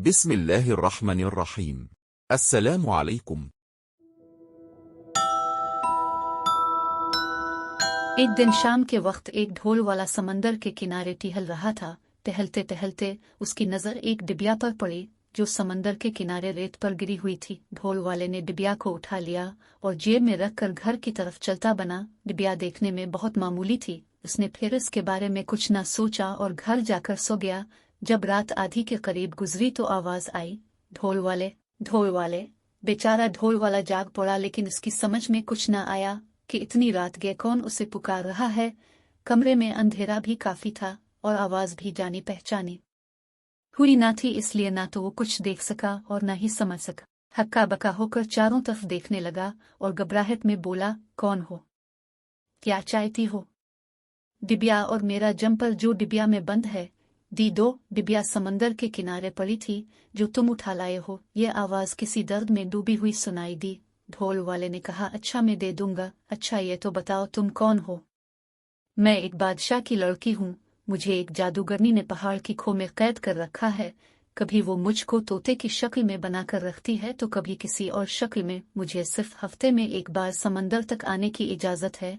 بسم الله الرحمن الرحيم. السلام عليكم. एक दिन शाम के वक्त एक ढोल वाला समंदर के किनारे टहल रहा था। टहलते टहलते उसकी नज़र एक डिबिया पर पड़ी जो समंदर के किनारे रेत पर गिरी हुई थी। ढोल वाले ने डिबिया को उठा लिया और जेब में रखकर घर की तरफ चलता बना। डिबिया देखने में बहुत मामूली थी। उसने फिर इसके बारे में कुछ न सोचा और घर जाकर सो गया। जब रात आधी के करीब गुजरी तो आवाज आई, ढोल वाले, ढोल वाले। बेचारा ढोल वाला जाग पड़ा, लेकिन उसकी समझ में कुछ न आया कि इतनी रात गए कौन उसे पुकार रहा है। कमरे में अंधेरा भी काफी था और आवाज भी जानी पहचानी हुई ना थी, इसलिए ना तो वो कुछ देख सका और न ही समझ सका। हक्का बक्का होकर चारों तरफ देखने लगा और घबराहट में बोला, कौन हो, क्या चाहती हो? डिबिया और मेरा जम्पर जो डिबिया में बंद है, दी दो। डिबिया समंदर के किनारे पड़ी थी जो तुम उठा लाए हो। ये आवाज किसी दर्द में डूबी हुई सुनाई दी। ढोल वाले ने कहा, अच्छा मैं दे दूंगा। अच्छा ये तो बताओ तुम कौन हो? मैं एक बादशाह की लड़की हूँ। मुझे एक जादूगरनी ने पहाड़ की खो में कैद कर रखा है। कभी वो मुझको तोते की शक्ल में बनाकर रखती है तो कभी किसी और शक्ल में। मुझे सिर्फ हफ्ते में एक बार समंदर तक आने की इजाजत है।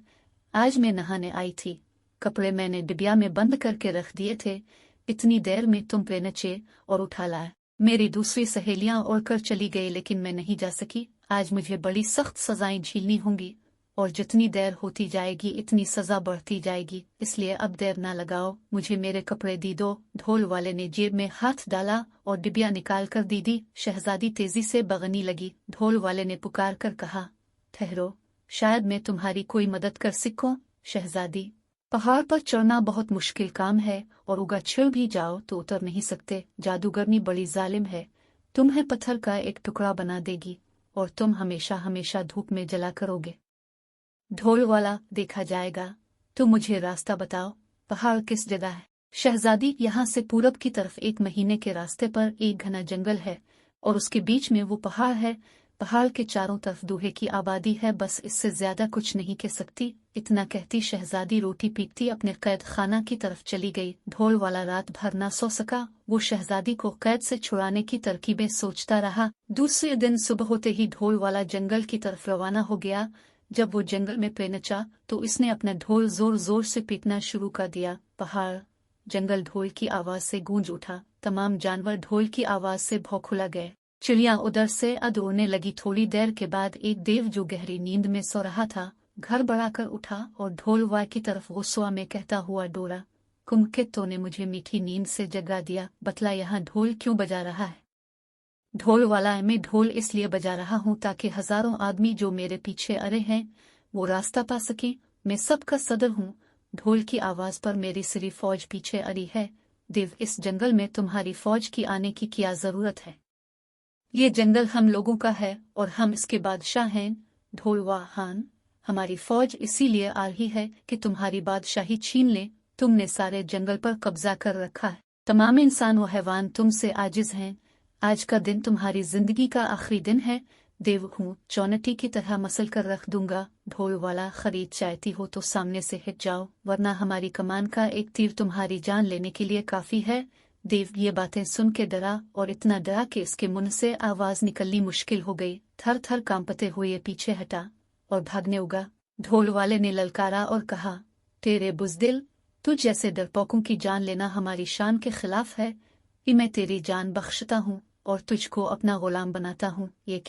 आज मैं नहाने आई थी, कपड़े मैंने डिबिया में बंद करके रख दिए थे। इतनी देर में तुम पे नचे और उठा लाए। मेरी दूसरी सहेलियां उड़ कर चली गई, लेकिन मैं नहीं जा सकी। आज मुझे बड़ी सख्त सजाएं झेलनी होंगी और जितनी देर होती जाएगी इतनी सजा बढ़ती जाएगी, इसलिए अब देर ना लगाओ, मुझे मेरे कपड़े दी दो। ढोल वाले ने जेब में हाथ डाला और डिबिया निकाल कर दी दी। शहजादी तेजी से बगनी लगी। ढोल वाले ने पुकार कर कहा, ठहरो, शायद मैं तुम्हारी कोई मदद कर सकूं। शहजादी, पहाड़ पर चढ़ना बहुत मुश्किल काम है और उगा छिड़ भी जाओ तो उतर नहीं सकते। जादूगरनी बड़ी जालिम है, तुम्हें पत्थर का एक टुकड़ा बना देगी और तुम हमेशा हमेशा धूप में जला करोगे। ढोल वाला, देखा जाएगा, तुम मुझे रास्ता बताओ, पहाड़ किस जगह है? शहजादी, यहाँ से पूरब की तरफ 1 महीने के रास्ते पर एक घना जंगल है और उसके बीच में वो पहाड़ है। पहाड़ के चारों तरफ दूहे की आबादी है, बस इससे ज्यादा कुछ नहीं कह सकती। इतना कहती शहजादी रोटी पीटती अपने कैद खाना की तरफ चली गई। ढोल वाला रात भर ना सो सका। वो शहजादी को कैद से छुड़ाने की तरकीबें सोचता रहा। दूसरे दिन सुबह होते ही ढोल वाला जंगल की तरफ रवाना हो गया। जब वो जंगल में पहुंचा तो इसने अपना ढोल जोर जोर से पीटना शुरू कर दिया। पहाड़, जंगल ढोल की आवाज से गूंज उठा। तमाम जानवर ढोल की आवाज से भौंखुला गए। चिड़िया उधर से अध उड़ने लगी। थोड़ी देर के बाद एक देव जो गहरी नींद में सो रहा था घर बढ़ाकर उठा और ढोल वाय की तरफ गुस्सा में कहता हुआ डोरा, कुमकित्तो ने मुझे मीठी नींद से जगा दिया, बतला यहाँ ढोल क्यों बजा रहा है? ढोल वाला, मैं ढोल इसलिए बजा रहा हूँ ताकि हजारों आदमी जो मेरे पीछे अरे हैं वो रास्ता पा सके। मैं सबका सदर हूँ। ढोल की आवाज पर मेरी सारी फौज पीछे अड़ी है। देव, इस जंगल में तुम्हारी फौज की आने की क्या जरूरत है? ये जंगल हम लोगों का है और हम इसके बादशाह हैं। ढोलवा, हान, हमारी फौज इसीलिए आ रही है कि तुम्हारी बादशाही छीन ले। तुमने सारे जंगल पर कब्जा कर रखा है। तमाम इंसान व हैवान तुमसे आजिज हैं। आज का दिन तुम्हारी जिंदगी का आखिरी दिन है। देव हूँ, चौनटी की तरह मसल कर रख दूंगा। ढोल वाला, खरीद चाहती हो तो सामने से हट जाओ, वरना हमारी कमान का एक तीर तुम्हारी जान लेने के लिए काफी है। देव ये बातें सुन के डरा और इतना डरा कि इसके मुंह से आवाज निकलनी मुश्किल हो गई। थर थर कांपते हुए पीछे हटा और भागने उगा। ढोल वाले ने ललकारा और कहा, तेरे बुज़दिल, तुझ जैसे डरपोकों की जान लेना हमारी शान के खिलाफ है। कि मैं तेरी जान बख्शता हूँ और तुझको अपना गुलाम बनाता हूँ। ये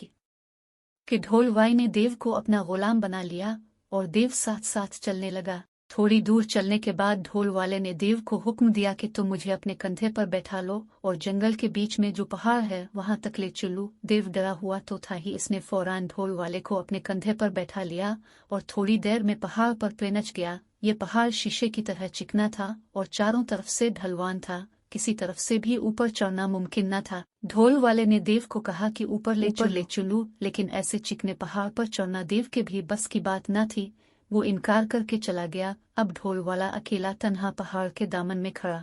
कि ढोल वाई ने देव को अपना गुलाम बना लिया और देव साथ साथ चलने लगा। थोड़ी दूर चलने के बाद ढोल वाले ने देव को हुक्म दिया कि तुम मुझे अपने कंधे पर बैठा लो और जंगल के बीच में जो पहाड़ है वहां तक ले चलूं। देव डरा हुआ तो था ही, इसने फौरान ढोल वाले को अपने कंधे पर बैठा लिया और थोड़ी देर में पहाड़ पर पहुंच गया। ये पहाड़ शीशे की तरह चिकना था और चारों तरफ से ढलवान था। किसी तरफ से भी ऊपर चढ़ना मुमकिन न था। ढोल वाले ने देव को कहा कि ऊपर ले चलूं, लेकिन ऐसे चिकने पहाड़ पर चढ़ना देव के भी बस की बात न थी। वो इनकार करके चला गया। अब ढोल वाला अकेला तन्हा पहाड़ के दामन में खड़ा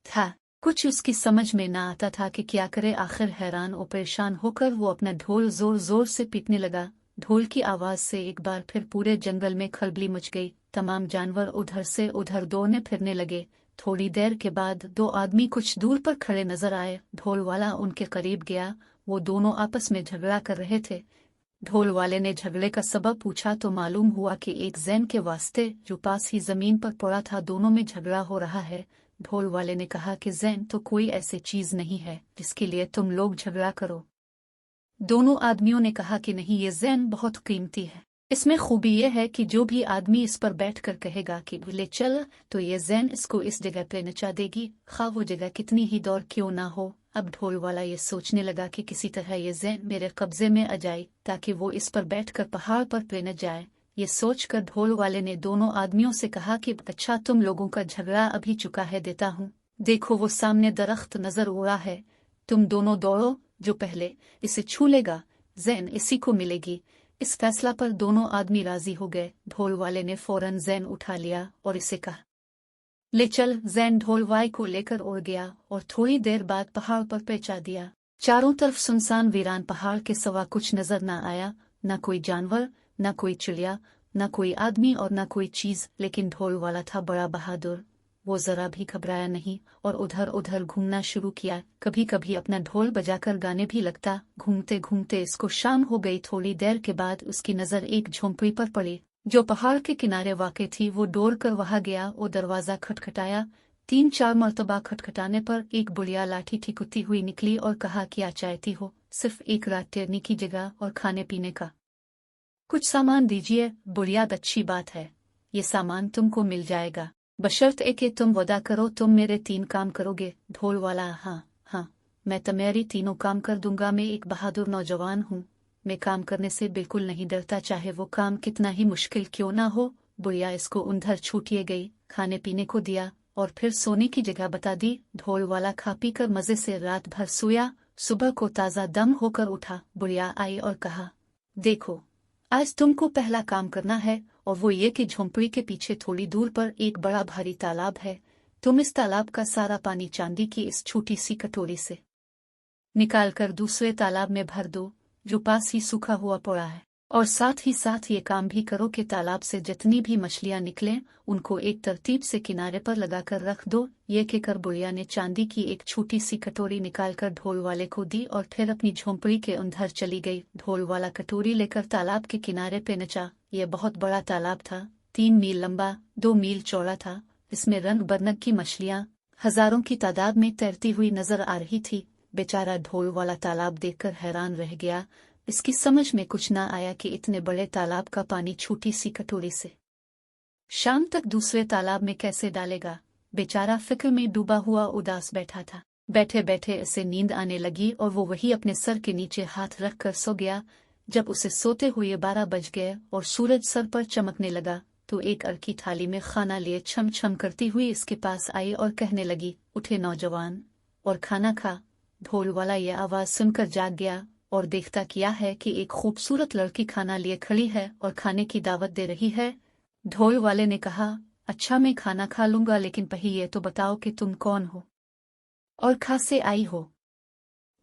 था। कुछ उसकी समझ में न आता था कि क्या करे। आखिर हैरान और परेशान होकर वो अपना ढोल जोर जोर से पीटने लगा। ढोल की आवाज से एक बार फिर पूरे जंगल में खलबली मच गई। तमाम जानवर उधर से उधर दौड़ने फिरने लगे। थोड़ी देर के बाद दो आदमी कुछ दूर पर खड़े नजर आए। ढोल वाला उनके करीब गया। वो दोनों आपस में झगड़ा कर रहे थे। ढोल वाले ने झगड़े का सबब पूछा तो मालूम हुआ कि एक जैन के वास्ते जो पास ही जमीन पर पड़ा था, दोनों में झगड़ा हो रहा है। ढोल वाले ने कहा कि जैन तो कोई ऐसी चीज नहीं है जिसके लिए तुम लोग झगड़ा करो। दोनों आदमियों ने कहा कि नहीं, ये जैन बहुत कीमती है। इसमें खूबी यह है कि जो भी आदमी इस पर बैठकर कहेगा कि ले चल, तो ये जैन इसको इस जगह पे नचा देगी, खा वो जगह कितनी ही दौर क्यों ना हो। अब ढोल वाला ये सोचने लगा कि किसी तरह ये जैन मेरे कब्जे में आ जाए ताकि वो इस पर बैठकर पहाड़ पर पे न जाए। ये सोचकर ढोल वाले ने दोनों आदमियों से कहा कि अच्छा, तुम लोगों का झगड़ा अभी चुका है देता हूँ। देखो वो सामने दरख्त नजर उड़ा है, तुम दोनों दौड़ो, जो पहले इसे छू लेगा जैन इसी को मिलेगी। इस फैसला पर दोनों आदमी राजी हो गए। ढोल वाले ने फौरन जैन उठा लिया और इसे कहा ले चल। जैन ढोल वाले को लेकर उड़ गया और थोड़ी देर बाद पहाड़ पर पहुंचा दिया। चारों तरफ सुनसान वीरान पहाड़ के सिवा कुछ नजर न आया, न कोई जानवर, न कोई चिड़िया, न कोई आदमी और न कोई चीज। लेकिन ढोल वाला था बड़ा बहादुर, वो जरा भी घबराया नहीं और उधर उधर घूमना शुरू किया। कभी कभी अपना ढोल बजाकर गाने भी लगता। घूमते घूमते इसको शाम हो गई। थोड़ी देर के बाद उसकी नजर एक झोंपड़ी पर पड़ी जो पहाड़ के किनारे वाक़ थी। वो दौड़ कर वहां गया और दरवाजा खटखटाया। 3-4 मरतबा खटखटाने पर एक बुढ़िया लाठी ठिकुती हुई निकली और कहा क्या चाहती हो? सिर्फ एक रात ठहरने की जगह और खाने पीने का कुछ सामान दीजिए। बुढ़िया, अच्छी बात है, ये सामान तुमको मिल जाएगा, बशर्त है कि तुम वादा करो तुम मेरे 3 काम करोगे। ढोल वाला, हाँ हाँ, मैं तुम्हारी तीनों काम कर दूंगा। मैं एक बहादुर नौजवान हूँ, मैं काम करने से बिल्कुल नहीं डरता, चाहे वो काम कितना ही मुश्किल क्यों ना हो। बुढ़िया इसको उधर छूटिए गई, खाने पीने को दिया और फिर सोने की जगह बता दी। ढोल वाला खा पी कर मजे से रात भर सोया। सुबह को ताज़ा दम होकर उठा। बुढ़िया आई और कहा देखो, आज तुमको पहला काम करना है और वो ये कि झोंपड़ी के पीछे थोड़ी दूर पर एक बड़ा भारी तालाब है। तुम इस तालाब का सारा पानी चांदी की इस छोटी सी कटोरी से निकालकर दूसरे तालाब में भर दो जो पास ही सूखा हुआ पड़ा है। और साथ ही साथ ये काम भी करो कि तालाब से जितनी भी मछलियां निकलें उनको एक तरतीब से किनारे पर लगाकर रख दो। ये कहकर बुढ़िया ने चांदी की एक छोटी सी कटोरी निकालकर ढोल वाले को दी और फिर अपनी झोंपड़ी के अंदर चली गई। ढोल वाला कटोरी लेकर तालाब के किनारे पे नचा। यह बहुत बड़ा तालाब था, 3 मील लंबा, 2 मील चौड़ा था। इसमें रंग बरंग की मछलियां हजारों की तादाद में तैरती हुई नजर आ रही थी। बेचारा ढोल वाला तालाब देखकर हैरान रह गया। इसकी समझ में कुछ ना आया कि इतने बड़े तालाब का पानी छोटी सी कटोरी से शाम तक दूसरे तालाब में कैसे डालेगा। बेचारा फिक्र में डूबा हुआ उदास बैठा था। बैठे बैठे इसे नींद आने लगी और वो वही अपने सर के नीचे हाथ रख कर सो गया। जब उसे सोते हुए 12 बज गए और सूरज सर पर चमकने लगा तो एक अरकी थाली में खाना लिए छम छम करती हुई इसके पास आई और कहने लगी उठे नौजवान और खाना खा। ढोल वाला यह आवाज सुनकर जाग गया और देखता क्या है कि एक खूबसूरत लड़की खाना लिए खड़ी है और खाने की दावत दे रही है। ढोल वाले ने कहा अच्छा, मैं खाना खा लूंगा, लेकिन पहले ये तो बताओ कि तुम कौन हो और कहाँ से आई हो।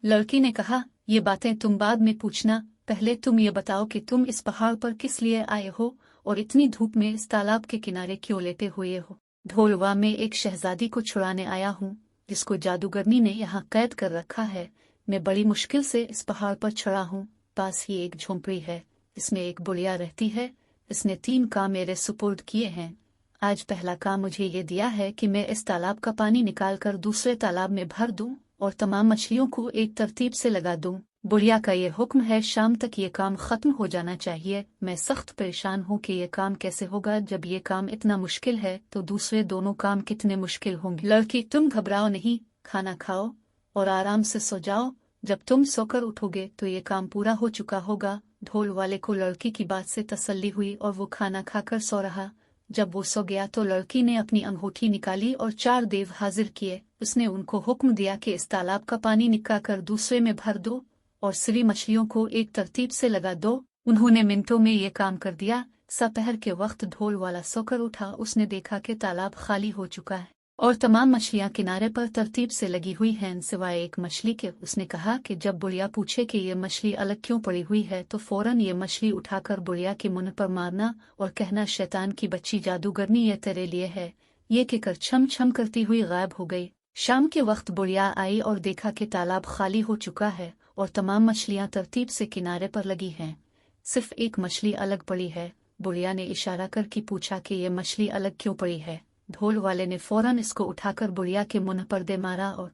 लड़की ने कहा ये बातें तुम बाद में पूछना, पहले तुम ये बताओ कि तुम इस पहाड़ पर किस लिए आए हो और इतनी धूप में इस तालाब के किनारे क्यों लेटे हुए हो। ढोलवा में एक शहजादी को छुड़ाने आया हूँ जिसको जादूगरनी ने यहाँ कैद कर रखा है। मैं बड़ी मुश्किल से इस पहाड़ पर चढ़ा हूँ। पास ही एक झोंपड़ी है, इसमें एक बुढ़िया रहती है। इसने 3 काम मेरे सुपुर्द किए हैं। आज पहला काम मुझे ये दिया है कि मैं इस तालाब का पानी निकालकर दूसरे तालाब में भर दूं और तमाम मछलियों को एक तरतीब से लगा दूं। बुढ़िया का ये हुक्म है, शाम तक ये काम खत्म हो जाना चाहिए। मैं सख्त परेशान हूँ कि ये काम कैसे होगा। जब ये काम इतना मुश्किल है तो दूसरे दोनों काम कितने मुश्किल होंगे। लड़की, तुम घबराओ नहीं, खाना खाओ और आराम से सो जाओ। जब तुम सोकर उठोगे तो ये काम पूरा हो चुका होगा। ढोल वाले को लड़की की बात से तसल्ली हुई और वो खाना खाकर सो रहा। जब वो सो गया तो लड़की ने अपनी अंगूठी निकाली और 4 देव हाजिर किए। उसने उनको हुक्म दिया कि इस तालाब का पानी निकालकर दूसरे में भर दो और सभी मछलियों को एक तरतीब से लगा दो। उन्होंने मिनटों में ये काम कर दिया। दोपहर के वक्त ढोल वाला सोकर उठा। उसने देखा कि तालाब खाली हो चुका है और तमाम मछलियां किनारे पर तरतीब से लगी हुई हैं सिवाय एक मछली के। उसने कहा कि जब बुढ़िया पूछे कि ये मछली अलग क्यों पड़ी हुई है तो फौरन ये मछली उठाकर बुढ़िया के मुंह पर मारना और कहना शैतान की बच्ची, जादूगरनी ये तेरे लिए है, ये कहकर छम छम करती हुई गायब हो गई। शाम के वक्त बुढ़िया आई और देखा कि तालाब खाली हो चुका है और तमाम मछलियां तरतीब से किनारे पर लगी हैं। सिर्फ एक मछली अलग पड़ी है। बुढ़िया ने इशारा करके पूछा कि ये मछली अलग क्यों पड़ी है। ढोल वाले ने फौरन इसको उठाकर बुढ़िया के मुंह पर दे मारा और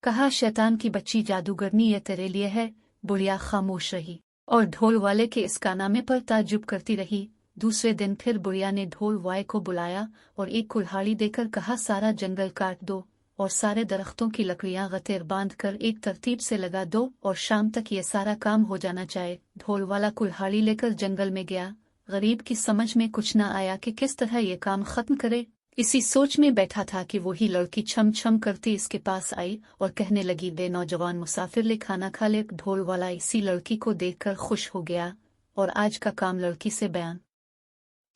कहा, शैतान की बच्ची जादूगरनी ये तेरे लिए है। बुढ़िया खामोश रही और ढोल वाले के इस कारनामे पर ताज्जुब करती रही। दूसरे दिन फिर बुढ़िया ने ढोल वाले को बुलाया और एक कुल्हाड़ी देकर कहा, सारा जंगल काट दो और सारे दरख्तों की लकड़ियां गतेर बांध कर एक तरतीब से लगा दो और शाम तक ये सारा काम हो जाना चाहिए। ढोल वाला कुल्हाड़ी लेकर जंगल में गया। गरीब की समझ में कुछ न आया कि किस तरह ये काम खत्म करे। इसी सोच में बैठा था कि वही लड़की छम छम करती इसके पास आई और कहने लगी, बे नौजवान मुसाफिर, ले खाना खा ले। ढोल वाला इसी लड़की को देखकर खुश हो गया और आज का काम लड़की से बयान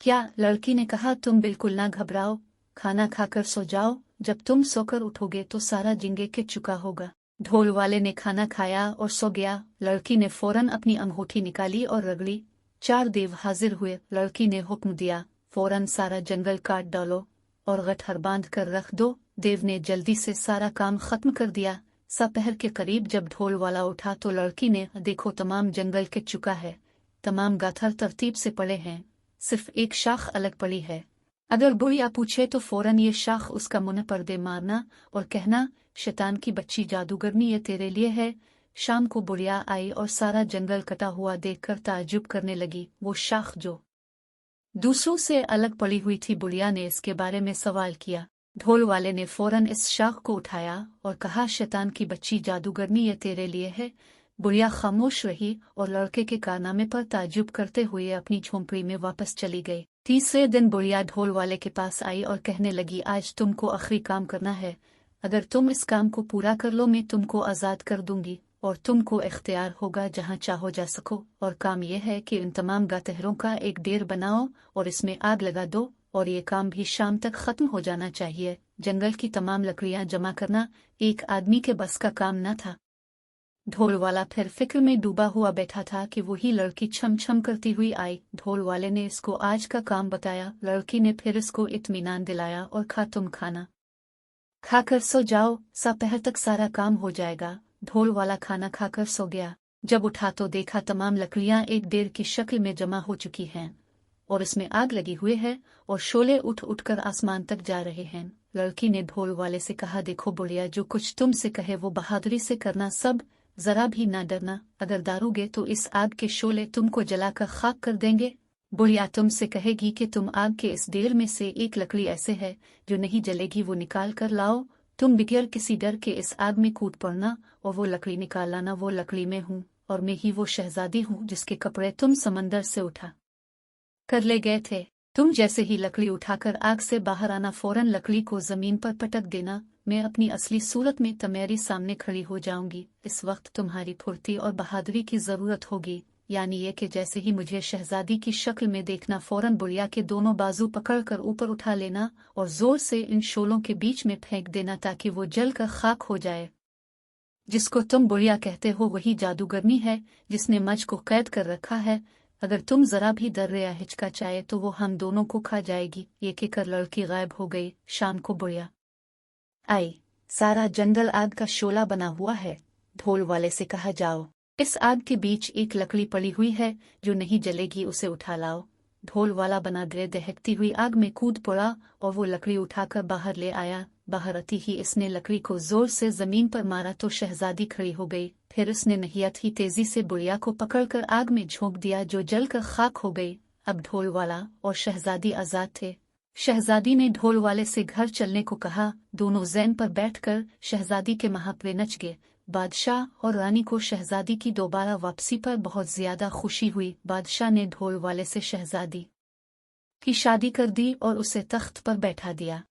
क्या। लड़की ने कहा, तुम बिल्कुल ना घबराओ, खाना खाकर सो जाओ। जब तुम सोकर उठोगे तो सारा जिंगे के चुका होगा। ढोल वाले ने खाना खाया और सो गया। लड़की ने फौरन अपनी अंगूठी निकाली और रगड़ी। 4 देव हाजिर हुए। लड़की ने हुक्म दिया, फौरन सारा जंगल काट डालो और गठर बांध कर रख दो। देव ने जल्दी से सारा काम खत्म कर दिया। दोपहर के करीब जब ढोल वाला उठा तो लड़की ने, देखो तमाम जंगल कट चुका है, तमाम गाथर तरतीब से पड़े हैं, सिर्फ एक शाख अलग पड़ी है। अगर बुढ़िया पूछे तो फौरन ये शाख उसका मुंह पर दे मारना और कहना, शैतान की बच्ची जादूगरनी ये तेरे लिए है। शाम को बुढ़िया आई और सारा जंगल कटा हुआ देखकर ताज्जुब करने लगी। वो शाख जो दूसरों से अलग पड़ी हुई थी, बुढ़िया ने इसके बारे में सवाल किया। ढोल वाले ने फौरन इस शाख को उठाया और कहा, शैतान की बच्ची जादूगरनी ये तेरे लिए है। बुढ़िया खामोश रही और लड़के के कारनामे पर ताज्जुब करते हुए अपनी झोंपड़ी में वापस चली गई। तीसरे दिन बुढ़िया ढोल वाले के पास आई और कहने लगी, आज तुमको आखिरी काम करना है। अगर तुम इस काम को पूरा कर लो मैं तुमको आज़ाद कर दूंगी और तुमको इख्तियार होगा जहाँ चाहो जा सको। और काम यह है कि इन तमाम गातहरों का एक डेर बनाओ और इसमें आग लगा दो और ये काम भी शाम तक खत्म हो जाना चाहिए। जंगल की तमाम लकड़ियां जमा करना एक आदमी के बस का काम न था। ढोल वाला फिर फिक्र में डूबा हुआ बैठा था कि वही लड़की छम छम करती हुई आई। ढोल वाले ने इसको आज का काम बताया। लड़की ने फिर इसको इत्मीनान दिलाया और कहा, तुम खाना खाकर सो जाओ, दोपहर तक सारा काम हो जाएगा। ढोल वाला खाना खाकर सो गया। जब उठा तो देखा तमाम लकड़ियां एक डेर की शक्ल में जमा हो चुकी हैं और इसमें आग लगी हुई है और शोले उठ उठकर आसमान तक जा रहे हैं। लड़की ने ढोल वाले से कहा, देखो बुढ़िया, जो कुछ तुमसे कहे वो बहादुरी से करना, सब जरा भी ना डरना। अगर दारोगे तो इस आग के शोले तुमको जलाकर खाक कर देंगे। बुढ़िया तुमसे कहेगी कि तुम आग के इस ढेर में से एक लकड़ी ऐसे है जो नहीं जलेगी, वो निकाल कर लाओ। तुम बगैर किसी डर के इस आग में कूद पड़ना और वो लकड़ी निकाल लाना। वो लकड़ी में हूँ और मैं ही वो शहजादी हूँ जिसके कपड़े तुम समंदर से उठा कर ले गए थे। तुम जैसे ही लकड़ी उठाकर आग से बाहर आना, फौरन लकड़ी को जमीन पर पटक देना। मैं अपनी असली सूरत में तुम्हारे सामने खड़ी हो जाऊंगी। इस वक्त तुम्हारी फुर्ती और बहादुरी की जरूरत होगी, यानी ये कि जैसे ही मुझे शहजादी की शक्ल में देखना, फौरन बुढ़िया के दोनों बाजू पकड़कर ऊपर उठा लेना और जोर से इन शोलों के बीच में फेंक देना ताकि वो जलकर खाक हो जाए। जिसको तुम बुढ़िया कहते हो वही जादूगरनी है जिसने मज को कैद कर रखा है। अगर तुम जरा भी डर या हिचकिचाए तो वो हम दोनों को खा जाएगी। ये कहकर लड़की गायब हो गई। शाम को बुढ़िया आई। सारा जंगल आग का शोला बना हुआ है। ढोल वाले से कहा, जाओ, इस आग के बीच एक लकड़ी पड़ी हुई है जो नहीं जलेगी, उसे उठा लाओ। ढोल वाला बना दे दहकती हुई आग में कूद पड़ा और वो लकड़ी उठाकर बाहर ले आया। बाहर आती ही इसने लकड़ी को जोर से जमीन पर मारा तो शहजादी खड़ी हो गई। फिर उसने नहियत ही तेजी से बुढ़िया को पकड़कर आग में झोंक दिया जो जलकर खाक हो गई। अब ढोल वाला और शहजादी आजाद थे। शहजादी ने ढोल वाले से घर चलने को कहा। दोनों ज़ैन पर बैठकर शहजादी के महापरे नच गए। बादशाह और रानी को शहजादी की दोबारा वापसी पर बहुत ज्यादा खुशी हुई। बादशाह ने ढोल वाले से शहजादी की शादी कर दी और उसे तख्त पर बैठा दिया।